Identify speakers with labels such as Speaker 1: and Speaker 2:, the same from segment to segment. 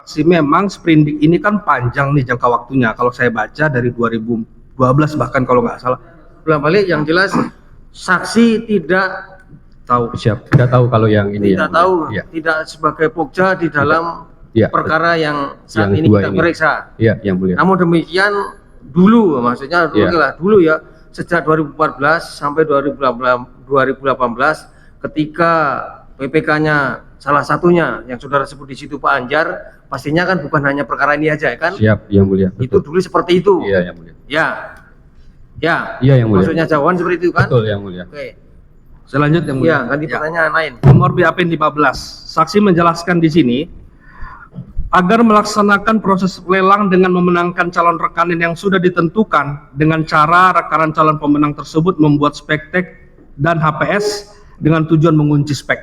Speaker 1: Si memang sprindik ini kan panjang nih jangka waktunya. Kalau saya baca dari 2012 bahkan kalau nggak salah.
Speaker 2: Ulang balik, yang jelas saksi tidak tahu.
Speaker 3: Tidak tahu kalau yang ini.
Speaker 2: Tidak tahu, ya. Tidak sebagai pokja di dalam perkara yang saat ini kita periksa.
Speaker 3: Iya, yang mulia.
Speaker 2: Namun demikian dulu, maksudnya dulu ya, sejak 2014 sampai 2018 ketika PPK-nya salah satunya yang saudara sebut di situ Pak Anjar, pastinya kan bukan hanya perkara ini aja kan?
Speaker 3: Siap, yang mulia.
Speaker 2: Betul. Itu dulu seperti itu.
Speaker 3: Iya, yang mulia.
Speaker 2: Ya,
Speaker 3: yang mulia.
Speaker 2: Maksudnya jawaban seperti itu kan?
Speaker 3: Betul, yang mulia.
Speaker 2: Oke.
Speaker 1: Selanjutnya yang mulia.
Speaker 2: Ya, ganti pertanyaan lain.
Speaker 1: Nomor BAP 15. Saksi menjelaskan di sini agar melaksanakan proses lelang dengan memenangkan calon rekanan yang sudah ditentukan dengan cara rekanan calon pemenang tersebut membuat spektek dan HPS dengan tujuan mengunci spek.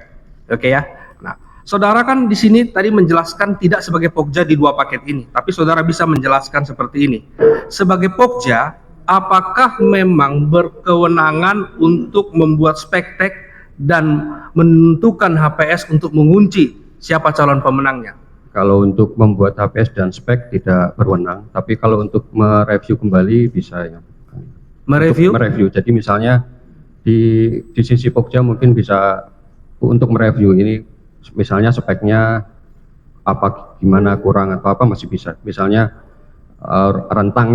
Speaker 1: Oke ya. Nah, saudara kan di sini tadi menjelaskan tidak sebagai pokja di dua paket ini, tapi saudara bisa menjelaskan seperti ini. Sebagai pokja, apakah memang berkewenangan untuk membuat spektek dan menentukan HPS untuk mengunci siapa calon pemenangnya?
Speaker 3: Kalau untuk membuat HPS dan spek tidak berwenang, tapi kalau untuk mereview kembali bisa ya. Mereview. Jadi misalnya di sisi pokja mungkin bisa untuk mereview ini, misalnya speknya apa, gimana, kurang atau apa, masih bisa. Misalnya rentang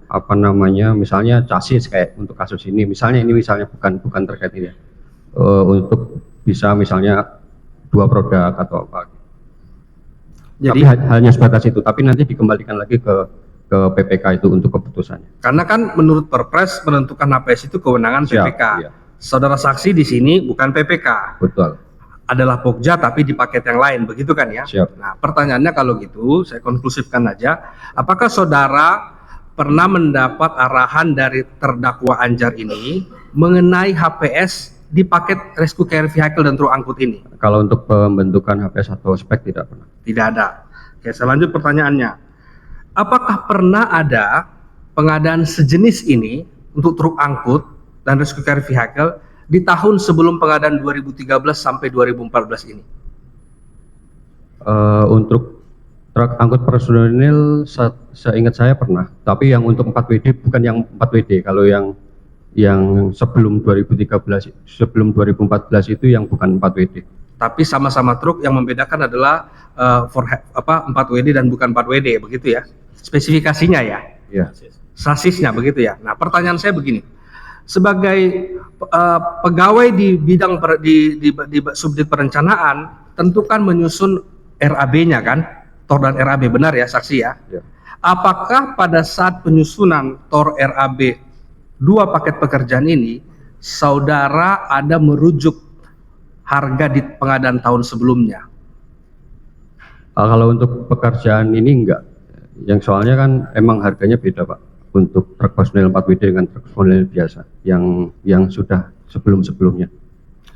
Speaker 3: apa namanya, misalnya chassis kayak untuk kasus ini, misalnya bukan terkait ini ya. Untuk bisa misalnya dua produk atau apa. Jadi hanya sebatas itu, tapi nanti dikembalikan lagi ke PPK itu untuk keputusannya.
Speaker 1: Karena kan menurut Perpres menentukan HPS itu kewenangan PPK. Iya. Saudara saksi di sini bukan PPK.
Speaker 3: Betul.
Speaker 1: Adalah pokja tapi di paket yang lain, begitu kan ya?
Speaker 3: Siap.
Speaker 1: Nah, pertanyaannya kalau gitu saya konklusifkan aja, apakah saudara pernah mendapat arahan dari terdakwa Anjar ini mengenai HPS di paket rescue care vehicle dan truk angkut ini?
Speaker 3: Kalau untuk pembentukan HPS atau spek tidak pernah.
Speaker 1: Tidak ada. Oke, selanjut pertanyaannya. Apakah pernah ada pengadaan sejenis ini untuk truk angkut dan rescue care vehicle di tahun sebelum pengadaan 2013 sampai 2014 ini?
Speaker 3: Untuk truk angkut personil seingat saya pernah, tapi yang untuk 4WD bukan yang 4WD. Kalau yang sebelum 2013, sebelum 2014 itu yang bukan 4WD.
Speaker 1: Tapi sama-sama truk, yang membedakan adalah 4WD dan bukan 4WD, begitu ya? Spesifikasinya ya?
Speaker 3: Iya.
Speaker 1: Sasisnya begitu ya? Nah, pertanyaan saya begini. Sebagai pegawai di bidang di subdit perencanaan, tentu kan menyusun RAB-nya kan? TOR dan RAB, benar ya saksi ya?
Speaker 3: Ya.
Speaker 1: Apakah pada saat penyusunan TOR RAB dua paket pekerjaan ini, saudara ada merujuk harga di pengadaan tahun sebelumnya?
Speaker 3: Kalau untuk pekerjaan ini enggak. Yang soalnya kan emang harganya beda Pak. Untuk truk personil 4WD dengan truk personil biasa yang sudah sebelum-sebelumnya.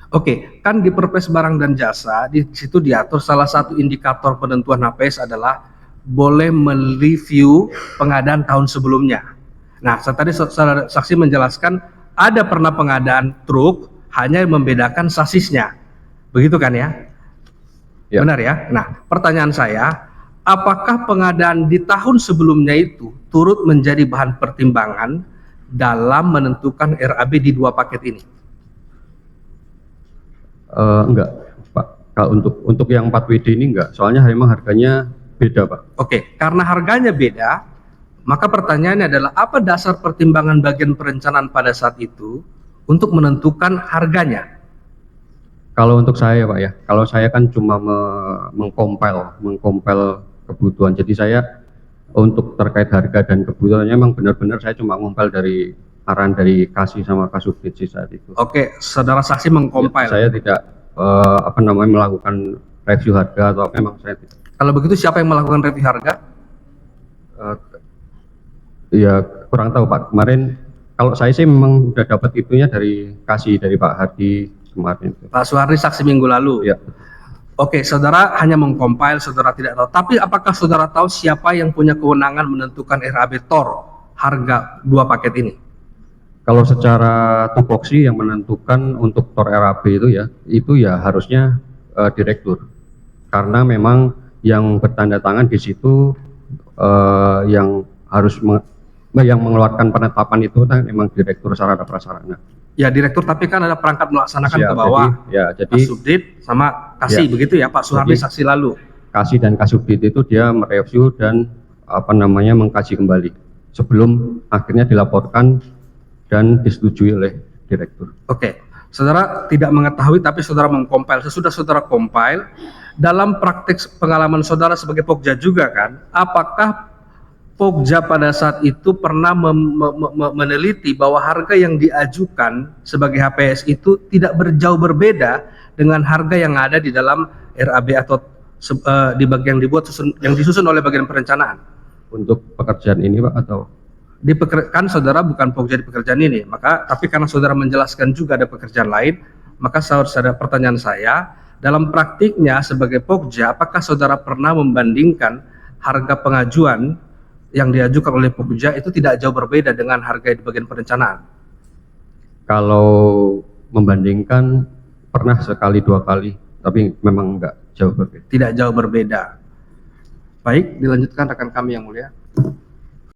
Speaker 1: Oke, kan di Perpres Barang dan Jasa di situ diatur salah satu indikator penentuan HPS adalah boleh mereview pengadaan tahun sebelumnya. Nah, tadi saksi menjelaskan ada pernah pengadaan truk hanya membedakan sasisnya, begitu kan ya? Ya. Benar ya? Nah, pertanyaan saya, apakah pengadaan di tahun sebelumnya itu turut menjadi bahan pertimbangan dalam menentukan RAB di dua paket ini?
Speaker 3: Enggak, Pak. Kalau untuk yang 4WD ini enggak, soalnya memang harganya beda, Pak.
Speaker 1: Oke, karena harganya beda, maka pertanyaannya adalah apa dasar pertimbangan bagian perencanaan pada saat itu untuk menentukan harganya?
Speaker 3: Kalau untuk saya Pak ya, kalau saya kan cuma mengkompil kebutuhan. Jadi saya untuk terkait harga dan kebutuhannya memang benar-benar saya cuma ngompil dari arahan dari Kasih sama Kasubdit saat itu.
Speaker 1: Oke, saudara saksi mengkompil.
Speaker 3: Ya, saya tidak melakukan review harga atau memang saya tidak.
Speaker 1: Kalau begitu siapa yang melakukan review harga?
Speaker 3: Ya kurang tahu Pak. Kemarin kalau saya sih memang udah dapat itunya dari Kasih, dari Pak Hadi kemarin itu.
Speaker 1: Pak Suhardi saksi minggu lalu.
Speaker 3: Ya.
Speaker 1: Oke, saudara hanya mengkompil, saudara tidak tahu. Tapi apakah saudara tahu siapa yang punya kewenangan menentukan RAB TOR harga dua paket ini?
Speaker 3: Kalau secara tupoksi yang menentukan untuk TOR RAB itu ya harusnya direktur. karena memang yang bertanda tangan di situ yang harus yang mengeluarkan penetapan itu kan memang Direktur Sarana Prasarana.
Speaker 1: Ya Direktur, tapi kan ada perangkat melaksanakan
Speaker 3: Siap,
Speaker 1: ke bawah.
Speaker 3: jadi
Speaker 1: Kasubdit sama Kasih,
Speaker 3: Ya.
Speaker 1: begitu ya Pak Suhardi
Speaker 3: Jadi-
Speaker 1: saksi lalu.
Speaker 3: Kasih dan Kasubdit itu dia mereview dan mengkaji kembali sebelum akhirnya dilaporkan dan disetujui oleh Direktur.
Speaker 1: Oke, saudara tidak mengetahui tapi saudara mengcompile. Sesudah saudara compile, dalam praktik pengalaman saudara sebagai Pokja juga kan, apakah Pokja pada saat itu pernah meneliti bahwa harga yang diajukan sebagai HPS itu tidak jauh berbeda dengan harga yang ada di dalam RAB atau di bagian yang disusun oleh bagian perencanaan?
Speaker 3: Untuk pekerjaan ini Pak atau?
Speaker 1: Kan saudara bukan Pokja di pekerjaan ini, tapi karena saudara menjelaskan juga ada pekerjaan lain, maka saudara, pertanyaan saya, dalam praktiknya sebagai Pokja, apakah saudara pernah membandingkan harga pengajuan yang diajukan oleh Pokja itu tidak jauh berbeda dengan harga di bagian perencanaan?
Speaker 3: Kalau membandingkan pernah sekali dua kali, tapi memang enggak jauh berbeda.
Speaker 1: Tidak jauh berbeda. Baik, dilanjutkan rekan kami yang mulia.